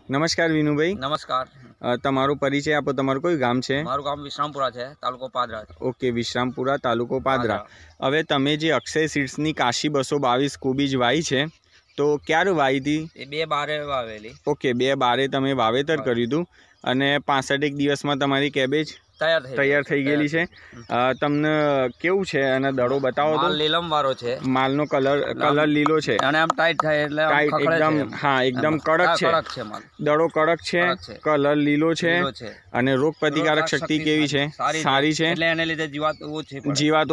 નમસ્કાર વિનુભાઈ। નમસ્કાર। તમારો પરિચય આપો। તમારું કયું ગામ છે? મારું ગામ વિશ્રામપુરા છે, તાલુકો પાદરા। ઓકે, વિશ્રામપુરા, તાલુકો પાદરા। હવે તમે જે અક્ષય સીડ્સની કાશી 222 કોબીજ વાવી છે, તો ક્યારે વાવી હતી? એ 2/12 વાવેલી। ઓકે, 2/12 તમે વાવેતર કર્યું હતું અને 65 દિવસમાં તમારી કેબેજ તૈયાર થઈ ગયેલી છે। તમને કેવું છે અને દડો બતાવો તો। માલ લીલમ વાળો છે, માલનો કલર લીલો છે અને આમ ટાઈટ થાય એટલે ટાઈટ એકદમ, હા એકદમ કડક છે, માલ દડો કડક છે, કલર લીલો છે અને રોગ પ્રતિકારક શક્તિ કેવી છે? સારી છે, એટલે એને લીધે જીવાત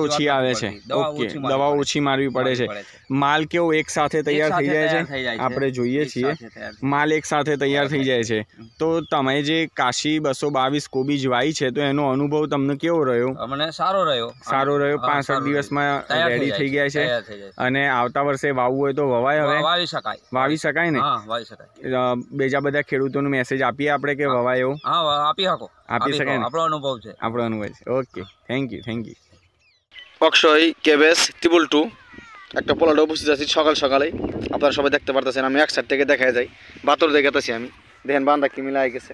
ઓછી આવે છે। ઓકે, દવા ઓછી મારવી પડે છે। માલ કેવો એક સાથે તૈયાર થઈ જાય છે? આપણે જોઈએ છીએ માલ એક સાથે તૈયાર થઈ જાય છે। તો તમે જે કાશી 222 કોબીજ વાવી છે, તો એનો અનુભવ તમને કેવો રહ્યો? મને સારો રહ્યો। 65 દિવસમાં રેડી થઈ ગયા છે અને આવતા વર્ષે વાવવું હોય તો વવાય? હવે વાવી શકાય ને? વાવી શકાય। બીજા બધા ખેડૂતોને મેસેજ આપીએ આપણે કે વવાય એવું? આપી શકાય, આપણો અનુભવ છે। ওকে, থ্যাংক ইউ। অক্ষয় কেবেজ ত্রিপল 2 একটা পোলাটা উপস্থিত আছি সকাল সকালে। আপনারা সবাই দেখতে পারতেছেন, আমি এক সাইড থেকে দেখা যায় বাতর দেখাতেছি। আমি দেখেন বান্দা কি মিলাই গেছে,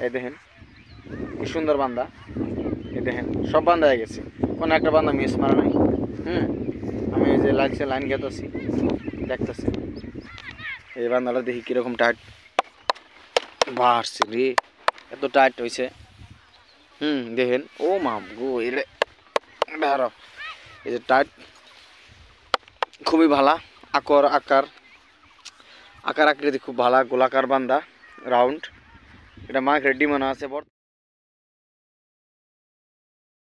এই দেখেন কি সুন্দর বান্দা, এই দেখেন সব বান্দা হয়ে গেছে, কোনো একটা বান্দা মিস মারা নাই। আমি এই যে লাইন গেতেছি, দেখতেছি এই বান্দাটা দেখি কীরকম টাইট বাড়ছে রে, এত টাইট হয়েছে। দেখেন ও মাম গো, এটা এই যে টাইট খুবই ভালো, আকার আকৃতি খুব ভালো, গোলাকার বান্দা, রাউন্ড। এটা মার্কেট ডিমান্ড আছে।